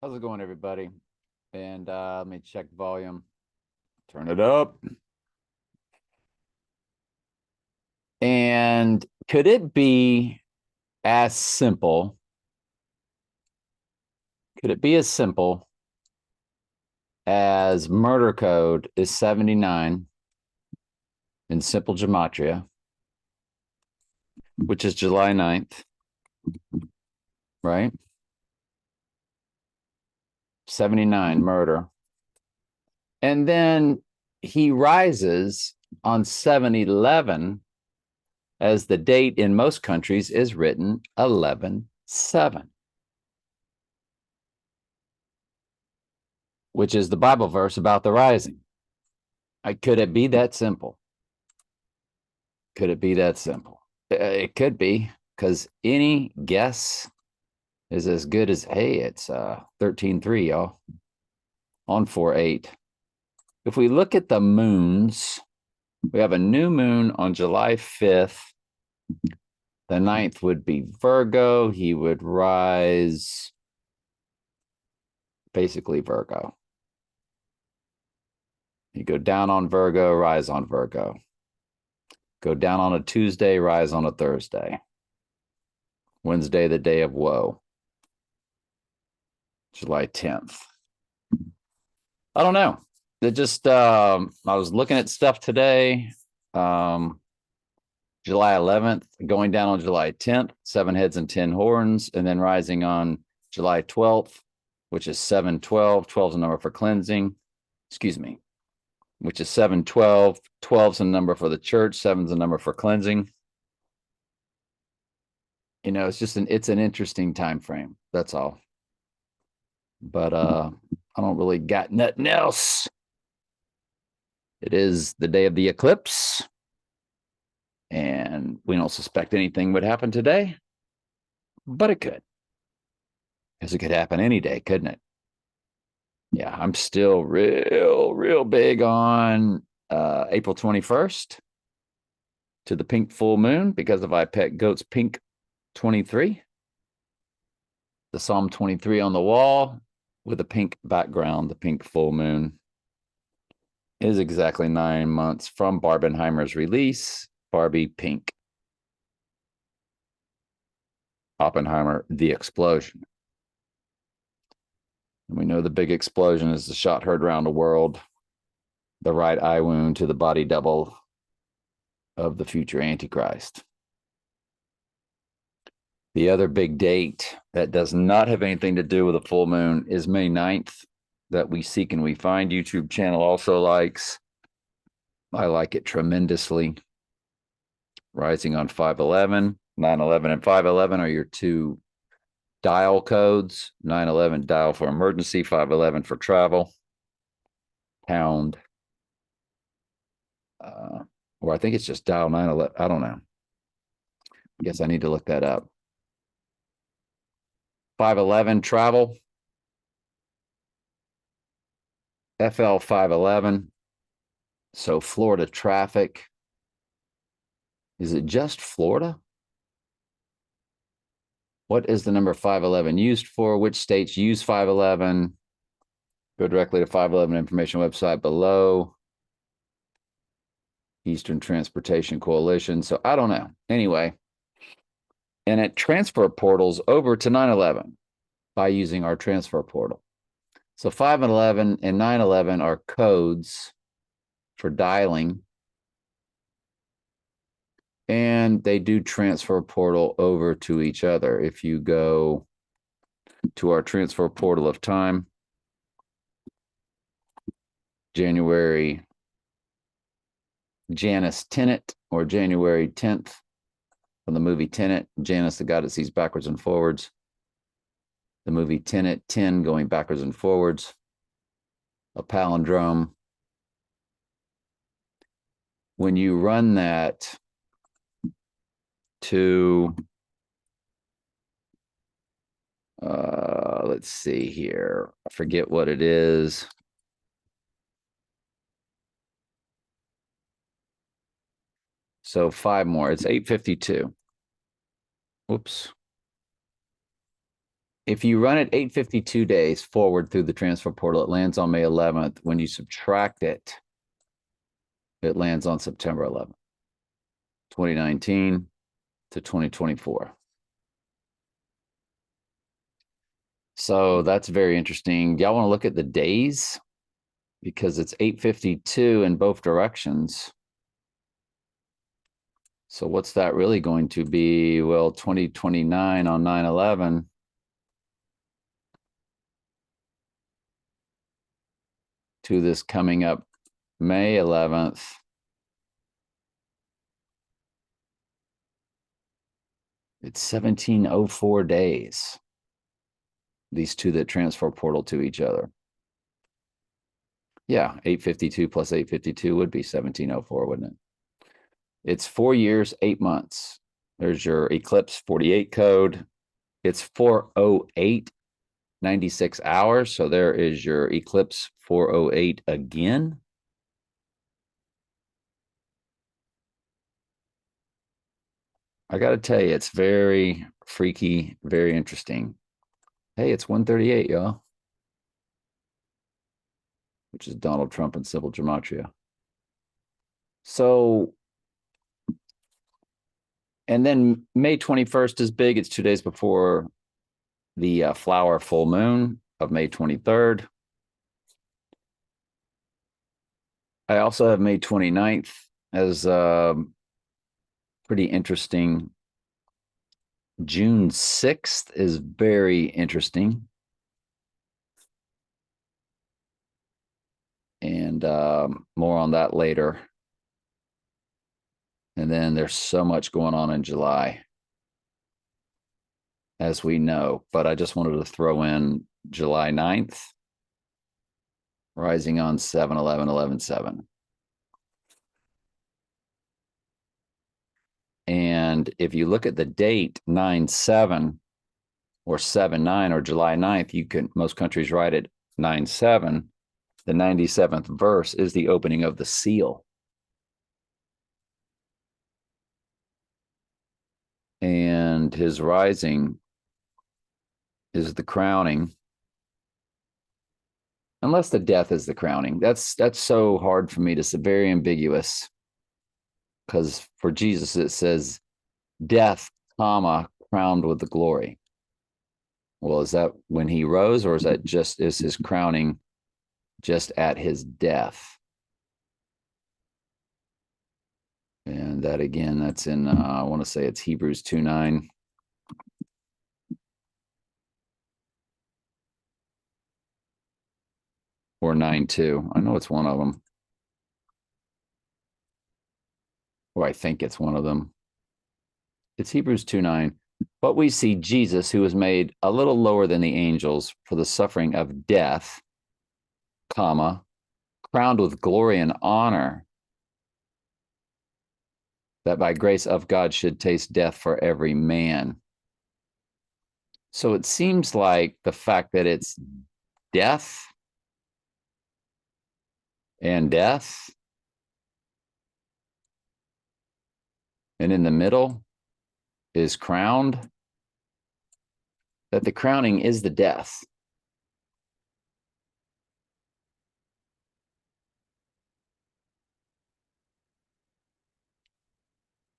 How's it going, everybody? And let me check volume. Turn it up. And could it be as simple? Could it be as simple as murder code is 79 in simple gematria, which is July 9th, right? 79 murder. And then he rises on 7/11 as the date in most countries is written 11/7, which is the Bible verse about the rising. Could it be that simple? Could it be that simple? It could be, because any guess is as good as, hey, it's 13/3, y'all, on 4/8. If we look at the moons, we have a new moon on July 5th. The 9th would be Virgo. He would rise basically Virgo. You go down on Virgo, rise on Virgo. Go down on a Tuesday, rise on a Thursday. Wednesday, the day of woe. July 10th. I don't know. It just I was looking at stuff today. July 11th, going down on July 10th, 7 heads and 10 horns, and then rising on July 12th, which is 7/12. 12 is a number for cleansing. Excuse me, which is 7/12. 12 is a number for the church, 7 is a number for cleansing. It's an interesting time frame. That's all. But I don't really got nothing else. It is the day of the eclipse, and we don't suspect anything would happen today, but it could. Because it could happen any day, couldn't it? Yeah, I'm still real big on April 21st to the pink full moon because of I Pet Goat's Pink 23. The Psalm 23 on the wall with a pink background, the pink full moon is exactly 9 months from Barbenheimer's release, Barbie Pink. Oppenheimer, The Explosion. And we know the big explosion is the shot heard around the world, the right eye wound to the body double of the future Antichrist. The other big date that does not have anything to do with the full moon is May 9th, that We Seek and We Find YouTube channel also likes. I like it tremendously. Rising on 5/11, 9/11, and 5/11 are your two dial codes. 9/11 dial for emergency, 5/11 for travel. Pound. Or I think it's just dial 9/11. I don't know. I guess I need to look that up. 5/11 travel. FL 5/11. So Florida traffic. Is it just Florida? What is the number 5/11 used for? Which states use 5/11? Go directly to 5/11 information website below. Eastern Transportation Coalition. So I don't know. Anyway, and it transfer portals over to 9/11 by using our transfer portal. So 5/11 and 9/11 are codes for dialing, and they do transfer portal over to each other. If you go to our transfer portal of time, January Janice Tenet, or January 10th from the movie Tenet, Janice, the guy that sees backwards and forwards. The movie Tenet, 10 going backwards and forwards, a palindrome. When you run that to, let's see here, I forget what it is. So 5 more, it's 852. Whoops. if you run it 852 days forward through the transfer portal, it lands on May 11th. When you subtract it, it lands on September 11th, 2019 to 2024. So that's very interesting. Y'all want to look at the days? Because it's 852 in both directions. So what's that really going to be? Well, 2029 on 9/11. To this coming up May 11th. It's 1704 days. These two that transfer portal to each other. Yeah, 852 plus 852 would be 1704, wouldn't it? It's 4 years, 8 months. There's your Eclipse 48 code. It's 408, 96 hours. So there is your Eclipse 408 again. I got to tell you, it's very freaky, very interesting. Hey, it's 138, y'all. Which is Donald Trump and civil gematria. So, and then May 21st is big. It's 2 days before the flower full moon of May 23rd. I also have May 29th as pretty interesting. June 6th is very interesting. And more on that later. And then there's so much going on in July, as we know. But I just wanted to throw in July 9th, rising on 7/11/11/7. And if you look at the date 9/7 or 7/9 or July 9th, you can, most countries write it 9/7. The 97th verse is the opening of the seal. And his rising is the crowning. Unless the death is the crowning. That's so hard for me to say, very ambiguous. Because for Jesus, it says death, comma, crowned with the glory. Well, is that when he rose, or is that just is his crowning just at his death? And that again, that's in I want to say it's Hebrews 2:9. Or 9:2. I know it's one of them. Or I think it's one of them. It's Hebrews 2:9. But we see Jesus, who was made a little lower than the angels for the suffering of death, comma, crowned with glory and honor, that by grace of God should taste death for every man. So it seems like the fact that it's death and death, and in the middle is crowned, that the crowning is the death.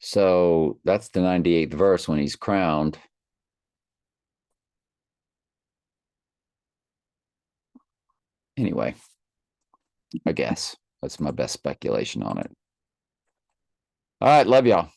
So that's the 98th verse when he's crowned. Anyway, I guess that's my best speculation on it. All right, love y'all.